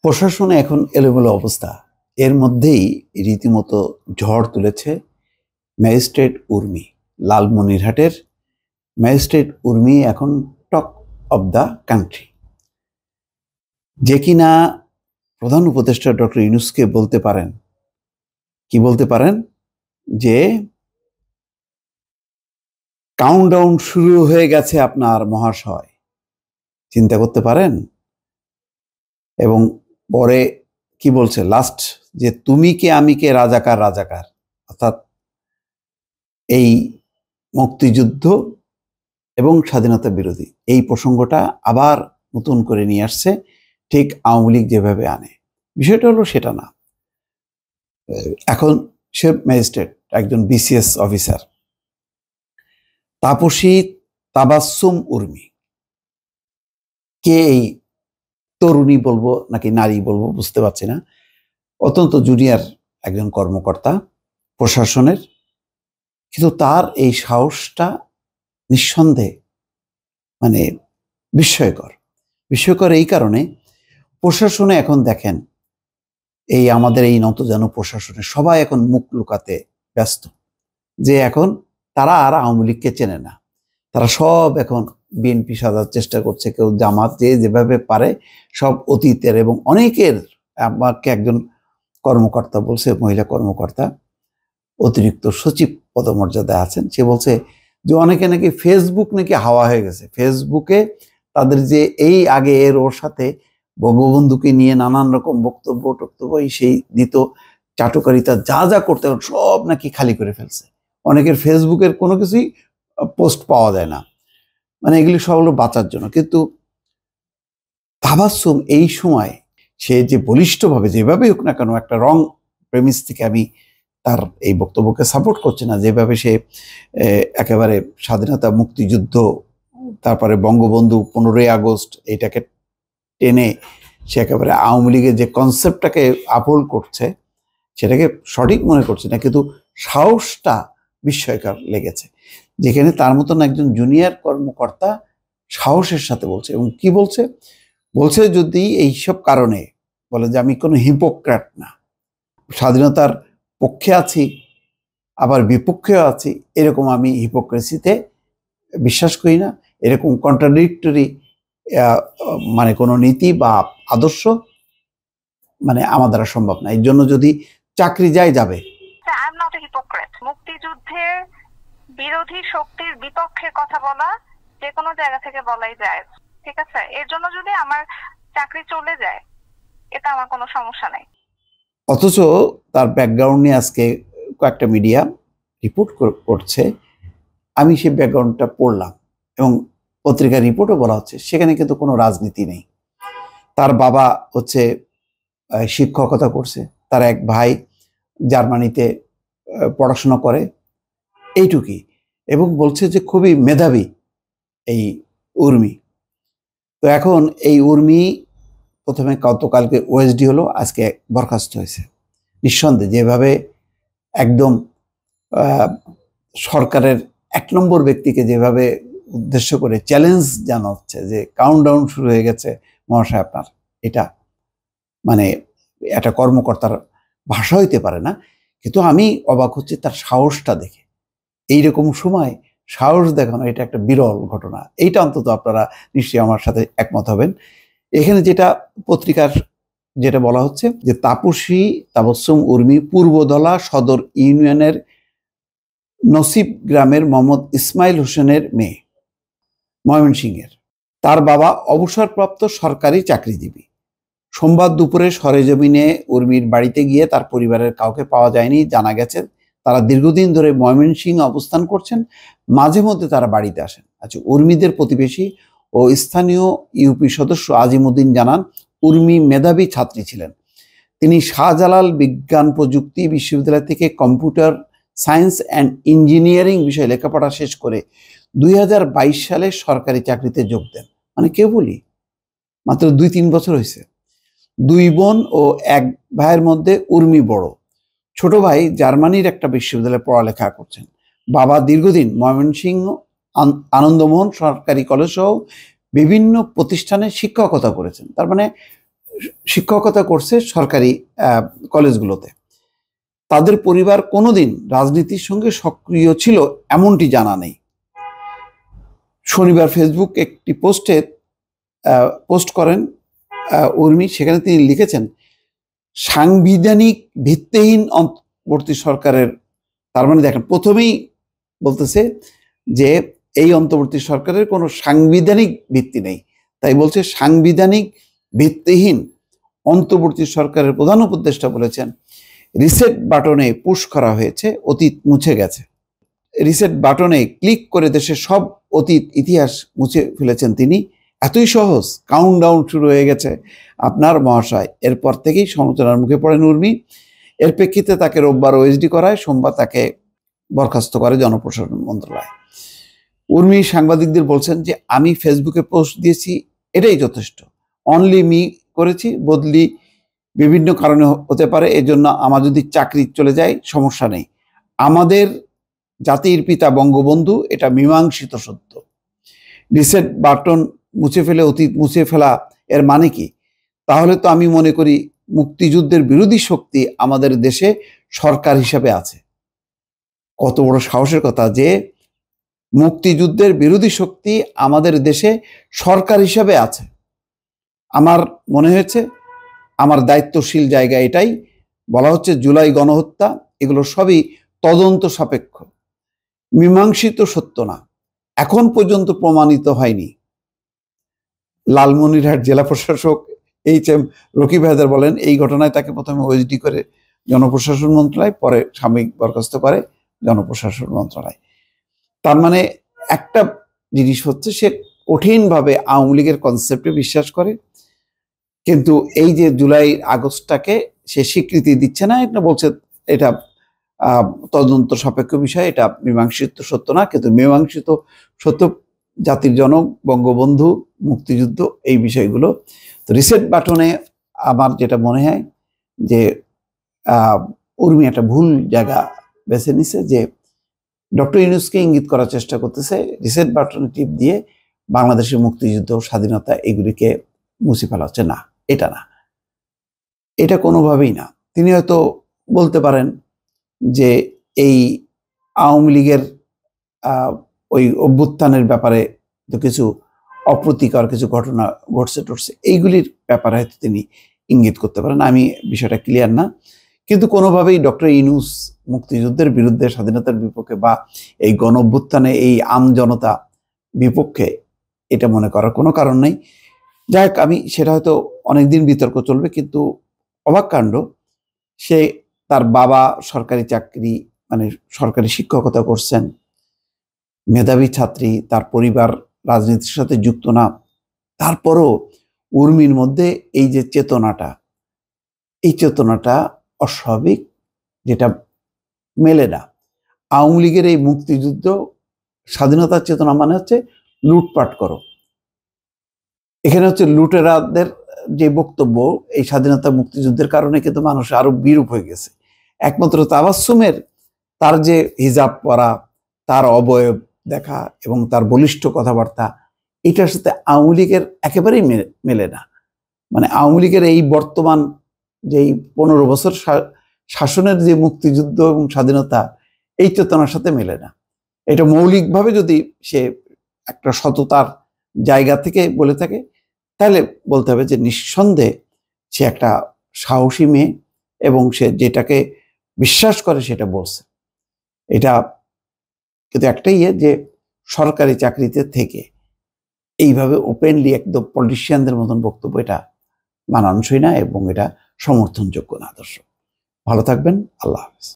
প্রশাসনে এখন এলোমেলো অবস্থা। এর মধ্যেই রীতিমতো ঝড় তুলেছে ম্যাজিস্ট্রেট উর্মি। লালমনিরহাটের ম্যাজিস্ট্রেট উর্মি এখন টক অব দ্য কান্ট্রি। যে কিনা প্রধান উপদেষ্টা ডক্টর ইউনূসকে বলতে পারেন, কি বলতে পারেন, যে কাউন্টডাউন শুরু হয়ে গেছে আপনার মহাশয়, চিন্তা করতে পারেন। এবং পরে কি বলছে লাস্ট, যে তুমি কে আমি কে রাজাকার রাজাকার, অর্থাৎ এই মুক্তিযুদ্ধ এবং স্বাধীনতা বিরোধী এই প্রসঙ্গটা আবার নতুন করে নিয়ে আসছে, ঠিক আওয়ামী লীগ যেভাবে আনে। বিষয়টা হলো সেটা না। এখন সে ম্যাজিস্ট্রেট, একজন বিসিএস অফিসার, তাপসী তাবাসসুম উর্মি। কে এই তরুণী বলবো নাকি নারী বলবো বুঝতে পারছি না। অত্যন্ত জুনিয়র একজন কর্মকর্তা প্রশাসনের, কিন্তু তার এই সাহসটা নিঃসন্দেহে মানে বিস্ময়কর। বিস্ময়কর এই কারণে, প্রশাসনে এখন দেখেন, এই আমাদের এই নতজানু প্রশাসনে সবাই এখন মুখ লুকাতে ব্যস্ত, যে এখন তারা আর আওয়ামী লীগকে চেনে না। তারা সব এখন বিএনপি সাজার চেষ্টা করছে, কেউ জামাত, যে যেভাবে পারে সব অতীতের। এবং অনেকের, আমাকে একজন কর্মকর্তা বলছে, মহিলা কর্মকর্তা, অতিরিক্ত সচিব পদমর্যাদায় আছেন, সে বলছে যে অনেকে নাকি ফেসবুক নাকি হাওয়া হয়ে গেছে। ফেসবুকে তাদের যে এই আগে এর ওর সাথে বঙ্গবন্ধুকে নিয়ে নানান রকম বক্তব্য টক্তব্য সেই দিত, চাটুকারিতা যা যা করতে সব নাকি খালি করে ফেলছে। অনেকের ফেসবুকের কোনো কিছুই পোস্ট পাওয়া যায় না, মানে এগুলি সব হলো বাঁচার জন্য। কিন্তু তাবাসসুম এই সময় সে যে বলিষ্ঠভাবে যেভাবে হোক না কেন, একটা রং প্রেমিস থেকে আমি তার এই বক্তব্যকে সাপোর্ট করছি না, যেভাবে সে একেবারে স্বাধীনতা, মুক্তিযুদ্ধ, তারপরে বঙ্গবন্ধু, 15ই আগস্ট এটাকে টেনে সে একেবারে আওয়ামী লীগের যে কনসেপ্টটাকে আপহোল্ড করছে, সেটাকে সঠিক মনে করছে না, কিন্তু সাহসটা বিস্ময়কর লেগেছে। যেখানে তার মতন একজন জুনিয়র কর্মকর্তা সাহসের সাথে বলছে। এবং কি বলছে, বলছে যদি এইসব কারণে বলে যে আমি কোনো হিপোক্রেট না, স্বাধীনতার পক্ষে আছি আবার বিপক্ষেও আছি, এরকম আমি হিপোক্রেসিতে বিশ্বাস করি না। এরকম কন্ট্রাডিক্টরি মানে কোনো নীতি বা আদর্শ মানে আমার দ্বারা সম্ভব না। এর জন্য যদি চাকরি যাবে। I am not a hypocrite. মুক্তিযুদ্ধের বিরোধী শক্তির বিপক্ষে কথা বলা যে কোনো জায়গা থেকে বলাই যায়, ঠিক আছে? এর জন্য যদি আমার চাকরি চলে যায়, এটা আমার কোনো সমস্যা নাই। অথচ তার ব্যাকগ্রাউন্ড নিয়ে আজকে কয়েকটা মিডিয়া রিপোর্ট করছে, আমি সেই ব্যাকগ্রাউন্ডটা পড়লাম এবং পত্রিকার রিপোর্টও বলা হচ্ছে সেখানে কিন্তু কোনো রাজনীতি নেই। তার বাবা হচ্ছে শিক্ষকতা করছে, তার এক ভাই জার্মানিতে পড়াশোনা করে, এইটুকুই। এবং বলছে যে খুবই মেধাবী এই উর্মি। তো এখন এই উর্মি প্রথমে গতকালকে ওএসডি হলো, আজকে বরখাস্ত হয়েছে। নিঃসন্দেহে যেভাবে একদম সরকারের 1 নম্বর ব্যক্তিকে যেভাবে উদ্দেশ্য করে চ্যালেঞ্জ জানাচ্ছে যে কাউন্টডাউন শুরু হয়ে গেছে মহাশয় আপনার, এটা মানে একটা কর্মকর্তার ভাষা হইতে পারে না। কিন্তু আমি অবাক হচ্ছি তার সাহসটা দেখে। এইরকম সময় সাহস দেখানো, এটা একটা বিরল ঘটনা। এইটা অন্তত আপনারা নিশ্চয়ই আমার সাথে একমত হবেন। এখানে যেটা পত্রিকার যেটা বলা হচ্ছে যে তাপসী তাবাসসুম উর্মি পূর্বধলা সদর ইউনিয়নের নসিব গ্রামের মোহাম্মদ ইসমাইল হোসেনের মেয়ে, ময়মনসিংহের। তার বাবা অবসরপ্রাপ্ত সরকারি চাকরিজীবী। সোমবার দুপুরে সরেজমিনে উর্মির বাড়িতে গিয়ে তার পরিবারের কাউকে পাওয়া যায়নি। জানা গেছে তারা দীর্ঘদিন ধরে ময়মনসিংহে অবস্থান করছেন, মাঝে মধ্যে তারা বাড়িতে আসেন। আচ্ছা, উর্মিদের প্রতিবেশী ও স্থানীয় ইউপি সদস্য আজিমউদ্দিন জানান, উর্মি মেধাবী ছাত্রী ছিলেন। তিনি শাহজালাল বিজ্ঞান প্রযুক্তি বিশ্ববিদ্যালয় থেকে কম্পিউটার সায়েন্স অ্যান্ড ইঞ্জিনিয়ারিং বিষয়ে লেখাপড়া শেষ করে 2022 সালে সরকারি চাকরিতে যোগ দেন। মানে কেউ বলি মাত্র 2-3 বছর হয়েছে। 2 বোন ও 1 ভাইয়ের মধ্যে উর্মি বড়। ছোট ভাই জার্মানির একটা বিশ্ববিদ্যালয়ে পড়ালেখা করছেন। বাবা দীর্ঘদিন ময়মনসিংহ আনন্দমোহন সরকারি কলেজ সহ বিভিন্ন প্রতিষ্ঠানে শিক্ষকতা করেছেন। তার মানে শিক্ষকতা করছে সরকারি কলেজগুলোতে, তাদের পরিবার কোনোদিন রাজনীতির সঙ্গে সক্রিয় ছিল এমনটি জানা নেই। শনিবার ফেসবুক একটি পোস্ট করেন উর্মি, সেখানে তিনি লিখেছেন, সাংবিধানিক ভিত্তিহীন অন্তর্বর্তী সরকারের, তার মানে দেখেন প্রথমেই বলতেছে যে এই অন্তর্বর্তী সরকারের কোনো সাংবিধানিক ভিত্তি নেই, তাই বলছে সাংবিধানিক ভিত্তিহীন অন্তর্বর্তী সরকারের প্রধান উপদেষ্টা বলেছেন রিসেট বাটনে পুশ করা হয়েছে, অতীত মুছে গেছে। রিসেট বাটনে ক্লিক করে দেশের সব অতীত ইতিহাস মুছে ফেলেছেন তিনি। এতই সহজ, কাউন্টডাউন শুরু হয়ে গেছে আপনার মহাশয়। এরপর থেকেই সমালোচনার মুখে পড়েন উর্মি। এর প্রেক্ষিতে তাকে রোববার ওএসডি করায়, সোমবার তাকে বরখাস্ত করে জনপ্রশাসন মন্ত্রণালয়। উর্মি সাংবাদিকদের বলছেন যে আমি ফেসবুকে পোস্ট দিয়েছি, এটাই যথেষ্ট। অনলি মি করেছি, বদলি বিভিন্ন কারণে হতে পারে, এজন্য আমার যদি চাকরি চলে যায় সমস্যা নেই। আমাদের জাতির পিতা বঙ্গবন্ধু, এটা মীমাংসিত সত্য। রিসেট বাটন মুছে ফেলে অতীত মুছে ফেলা এর মানে কি? তাহলে তো আমি মনে করি মুক্তিযুদ্ধের বিরোধী শক্তি আমাদের দেশে সরকার হিসাবে আছে। কত বড় সাহসের কথা যে মুক্তিযুদ্ধের বিরোধী শক্তি আমাদের দেশে সরকার হিসাবে আছে। আমার মনে হয়েছে আমার দায়িত্বশীল জায়গা এটাই। বলা হচ্ছে জুলাই গণহত্যা, এগুলো সবই তদন্ত সাপেক্ষ, মীমাংসিত সত্য না, এখন পর্যন্ত প্রমাণিত হয়নি। লালমনিরহাট জেলা প্রশাসক এইচ.এম. রকিব হায়দার বলেন, এই ঘটনায় তাকে প্রথমে ওএসডি করে জনপ্রশাসন মন্ত্রণালয়, পরে সাময়িক বরখাস্ত করে জনপ্রশাসন মন্ত্রণালয়। তার মানে একটা জিনিস হচ্ছে, সে কঠিনভাবে আওয়ামী লীগের কনসেপ্টে বিশ্বাস করে, কিন্তু এই যে জুলাই আগস্টটাকে সে স্বীকৃতি দিচ্ছে না। এটা বলছে এটা তদন্ত সাপেক্ষ বিষয়, এটা মীমাংসিত সত্য না। কিন্তু মীমাংসিত সত্য জাতির জনক বঙ্গবন্ধু, মুক্তিযুদ্ধ, এই বিষয়গুলো। তো রিসেট বাটনে আমার যেটা মনে হয় যে উর্মি একটা ভুল জায়গা বেছে নিছে, যে ডক্টর ইউনূসকে ইঙ্গিত করার চেষ্টা করতেছে রিসেট বাটনে টিপ দিয়ে বাংলাদেশের মুক্তিযুদ্ধ, স্বাধীনতা এগুলিকে মুছে ফেলা হচ্ছে। না, এটা না, এটা কোনোভাবেই না। তিনি হয়তো বলতে পারেন যে এই আওয়ামী লীগের ওই অভ্যুত্থানের ব্যাপারে তো কিছু অপ্রীতিকর কিছু ঘটনা ঘটছে, এইগুলির ব্যাপারে হয়তো তিনি ইঙ্গিত করতে পারেন। আমি বিষয়টা ক্লিয়ার না, কিন্তু কোনোভাবেই ডক্টর ইউনূস মুক্তিযুদ্ধের বিরুদ্ধে, স্বাধীনতার বিপক্ষে বা এই গণ অভ্যুত্থানে এই আমজনতা বিপক্ষে এটা মনে করার কোনো কারণ নেই। যাই হোক, আমি সেটা হয়তো অনেকদিন বিতর্ক চলবে, কিন্তু অবাক কাণ্ড, সে তার বাবা সরকারি চাকরি, মানে সরকারি শিক্ষকতা করছেন, মেধাবী ছাত্রী, তার পরিবার রাজনীতির সাথে যুক্ত না, তারপরও উর্মির মধ্যে এই যে চেতনাটা, এই চেতনাটা অস্বাভাবিক, যেটা মেলে না। আওয়ামী লীগের এই মুক্তিযুদ্ধ স্বাধীনতার চেতনা মানে হচ্ছে লুটপাট করো। এখানে হচ্ছে লুটেরাদের যে বক্তব্য, এই স্বাধীনতা মুক্তিযুদ্ধের কারণে কিন্তু মানুষ আরো বিরূপ হয়ে গেছে। একমাত্র তাবাসসুমের তার যে হিজাব পরা, তার অবয়ব দেখা এবং তার বলিষ্ঠ কথাবার্তা, এটার সাথে আওয়ামী লীগের একেবারেই মেলে না। মানে আওয়ামী লীগের এই বর্তমান যেই 15 বছর শাসনের যে মুক্তিযুদ্ধ এবং স্বাধীনতা, এই চেতনার সাথে মেলে না। এটা মৌলিকভাবে যদি সে একটা সততার জায়গা থেকে বলে থাকে, তাহলে বলতে হবে যে নিঃসন্দেহে সে একটা সাহসী মেয়ে এবং সে যেটাকে বিশ্বাস করে সেটা বলছে। এটা কিন্তু একটাই যে সরকারি চাকরিতে থেকে এইভাবে ওপেনলি একদম পলিটিশিয়ানদের মতন বক্তব্য, এটা মানানসই না এবং এটা সমর্থনযোগ্য না। দর্শক, ভালো থাকবেন। আল্লাহ হাফেজ।